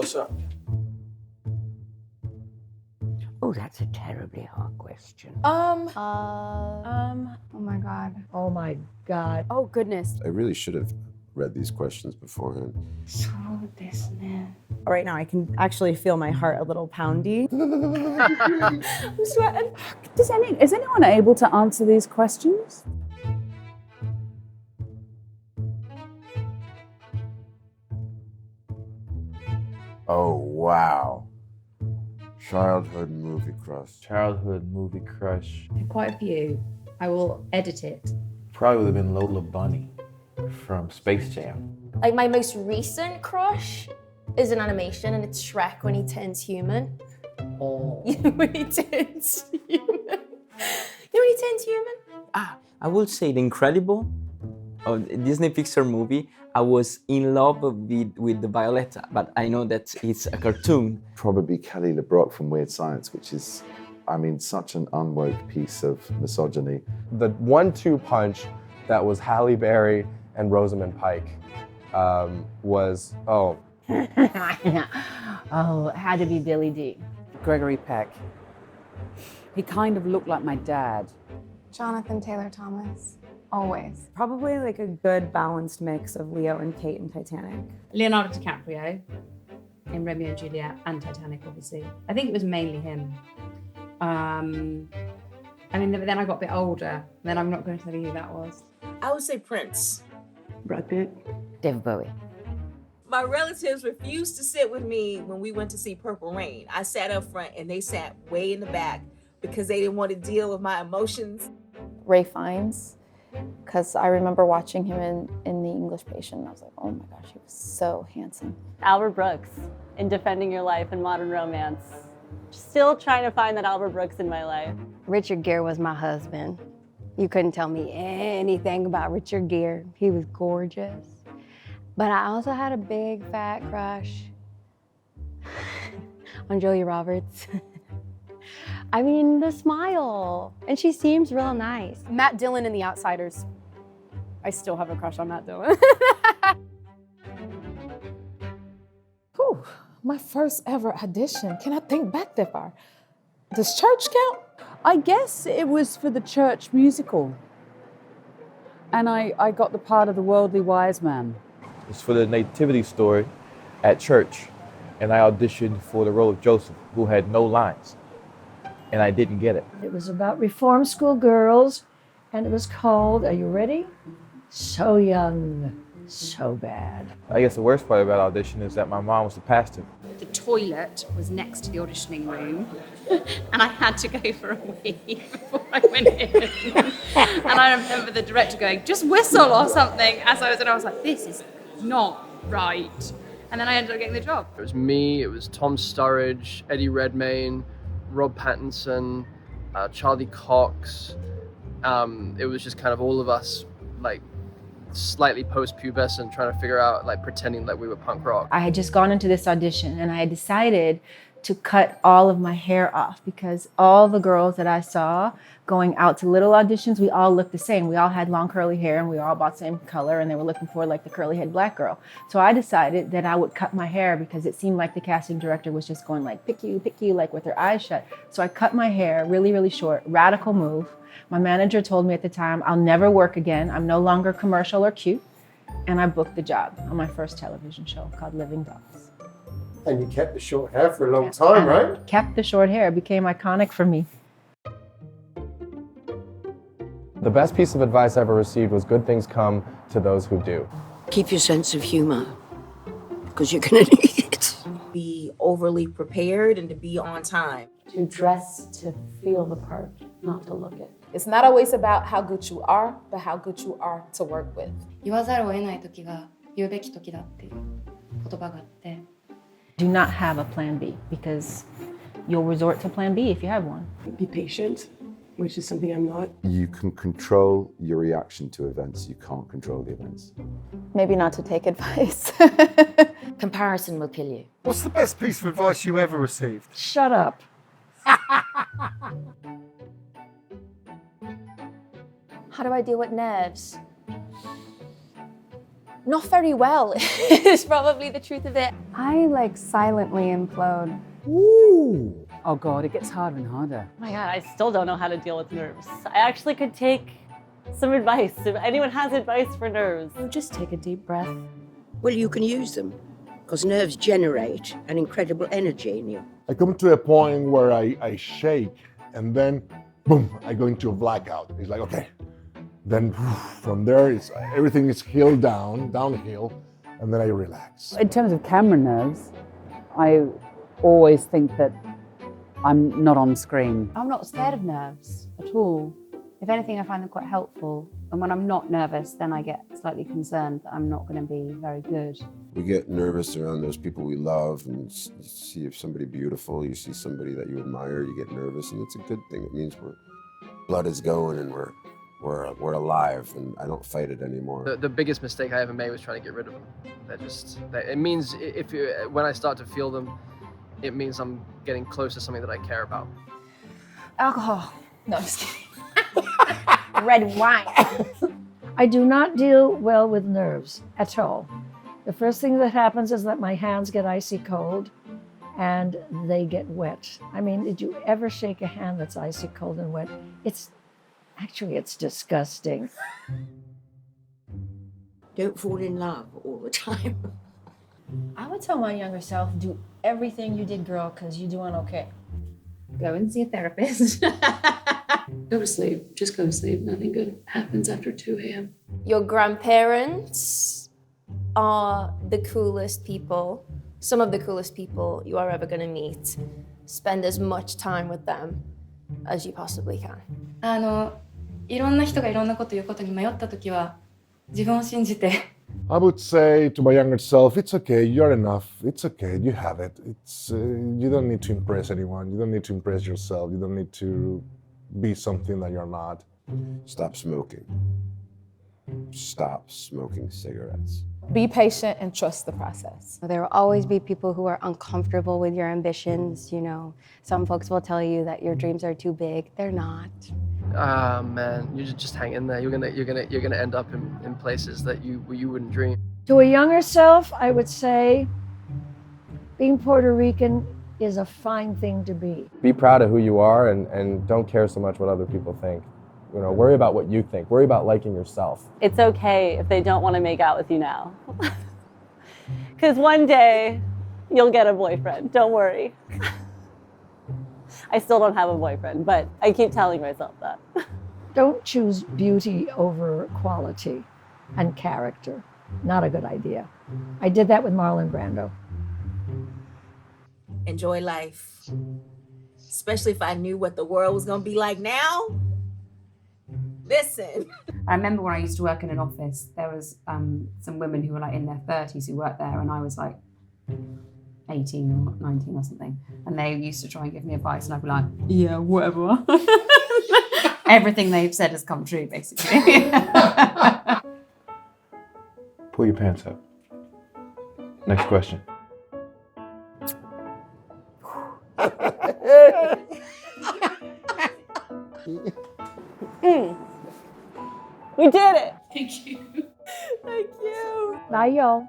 closer. Oh, that's a terribly hard question. Oh my God. Oh my God. Oh goodness. I really should have read these questions beforehand. Right now I can actually feel my heart a little poundy. I'm sweating. Is anyone able to answer these questions? Oh, wow. Childhood movie crush. Childhood movie crush. Quite a few. I will edit it. Probably would have been Lola Bunny from Space Jam. Like my most recent crush is an animation and it's Shrek when he turns human. Oh. You know when he turns human? You know when he turns human? I would say The Incredible, a Disney Pixar movie. I was in love with the Violetta, but I know that it's a cartoon. Probably Kelly LeBrock from Weird Science, which is, I mean, such an unwoke piece of misogyny. The 1-2 punch that was Halle Berry and Rosamund Pike was, Oh, it had to be Billy D. Gregory Peck. He kind of looked like my dad. Jonathan Taylor Thomas. Always. Probably like a good balanced mix of Leo and Kate in Titanic. Leonardo DiCaprio in Romeo and Juliet and Titanic, obviously. I think it was mainly him. I mean, then I got a bit older. Then I'm not going to tell you who that was. I would say Prince. Brad Pitt. David Bowie. My relatives refused to sit with me when we went to see Purple Rain. I sat up front and they sat way in the back because they didn't want to deal with my emotions. Ray Fiennes, because I remember watching him in The English Patient and I was like, oh my gosh, he was so handsome. Albert Brooks in Defending Your Life and Modern Romance. Still trying to find that Albert Brooks in my life. Richard Gere was my husband. You couldn't tell me anything about Richard Gere. He was gorgeous. But I also had a big fat crush on Julia Roberts. I mean, the smile. And she seems real nice. Matt Dillon in The Outsiders. I still have a crush on Matt Dillon. Whew, my first ever audition. Can I think back that far? Does church count? I guess it was for the church musical. And I got the part of the worldly wise man. It's for the nativity story at church. And I auditioned for the role of Joseph, who had no lines. And I didn't get it. It was about reform school girls, and it was called, are you ready? So Young, So Bad. I guess the worst part about audition is that my mom was the pastor. The toilet was next to the auditioning room, and I had to go for a wee before I went in. And I remember the director going, just whistle or something, as I was like, this is not right. And then I ended up getting the job. It was me, it was Tom Sturridge, Eddie Redmayne, Rob Pattinson, Charlie Cox. It was just kind of all of us, like, slightly post-pubescent, trying to figure out, like, pretending like we were punk rock. I had just gone into this audition and I had decided to cut all of my hair off because all the girls that I saw going out to little auditions, we all looked the same. We all had long curly hair and we all bought the same color and they were looking for like the curly head black girl. So I decided that I would cut my hair because it seemed like the casting director was just going like, pick you, like with her eyes shut. So I cut my hair really, really short, radical move. My manager told me at the time, I'll never work again. I'm no longer commercial or cute. And I booked the job on my first television show called Living Dolls. And you kept the short hair for a long time, right? Kept the short hair, it became iconic for me. The best piece of advice I ever received was good things come to those who do. Keep your sense of humor, because you're gonna need it. Be overly prepared and to be on time. To dress to feel the part, not to look it. It's not always about how good you are, but how good you are to work with. 言わざるを得ない時が言うべき時だっていう言葉があって。Do not have a plan B because you'll resort to plan B if you have one. Be patient, which is something I'm not. You can control your reaction to events. You can't control the events. Maybe not to take advice. Comparison will kill you. What's the best piece of advice you ever received? Shut up. How do I deal with nerves? Not very well is probably the truth of it. I like silently implode. Ooh. Oh God, it gets harder and harder. Oh my God, I still don't know how to deal with nerves. I actually could take some advice. If anyone has advice for nerves. Just take a deep breath. Well, you can use them, because nerves generate an incredible energy in you. I come to a point where I shake, and then, boom, I go into a blackout. It's like, okay. Then from there, everything is downhill, and then I relax. In terms of camera nerves, I always think that I'm not on screen. I'm not scared of nerves at all. If anything, I find them quite helpful. And when I'm not nervous, then I get slightly concerned that I'm not going to be very good. We get nervous around those people we love, and you see if somebody beautiful, you see somebody that you admire, you get nervous, and it's a good thing. It means blood is going and we're alive, and I don't fight it anymore. The biggest mistake I ever made was trying to get rid of them. It means when I start to feel them, it means I'm getting close to something that I care about. Alcohol. No, I'm just kidding. Red wine. I do not deal well with nerves at all. The first thing that happens is that my hands get icy cold and they get wet. I mean, did you ever shake a hand that's icy cold and wet? It's disgusting. Don't fall in love all the time. I would tell my younger self, do everything you did, girl, because you're doing okay. Go and see a therapist. Go to sleep. Just go to sleep. Nothing good happens after 2 a.m. Your grandparents are the coolest people, some of the coolest people you are ever going to meet. Spend as much time with them as you possibly can. いろんな人がいろんなこと言うことに迷ったときは、自分を信じて。I would say to my younger self, it's okay, you're enough, it's okay, you have it. You don't need to impress anyone, you don't need to impress yourself, you don't need to be something that you're not. Stop smoking. Stop smoking cigarettes. Be patient and trust the process. There will always be people who are uncomfortable with your ambitions. You know, some folks will tell you that your dreams are too big. They're not. Ah man, you just hang in there. You're gonna end up in places that you wouldn't dream. To a younger self, I would say being Puerto Rican is a fine thing to be. Be proud of who you are and don't care so much what other people think. You know, worry about what you think. Worry about liking yourself. It's okay if they don't want to make out with you now. Because one day you'll get a boyfriend. Don't worry. I still don't have a boyfriend, but I keep telling myself that. Don't choose beauty over quality and character. Not a good idea. I did that with Marlon Brando. Enjoy life. Especially if I knew what the world was going to be like now. Listen. I remember when I used to work in an office, there was some women who were like in their 30s who worked there, and I was like 18 or 19 or something. And they used to try and give me advice, and I'd be like, yeah, whatever. Everything they've said has come true, basically. Pull your pants up. Next question. We did it! Thank you. Thank you. Bye, y'all.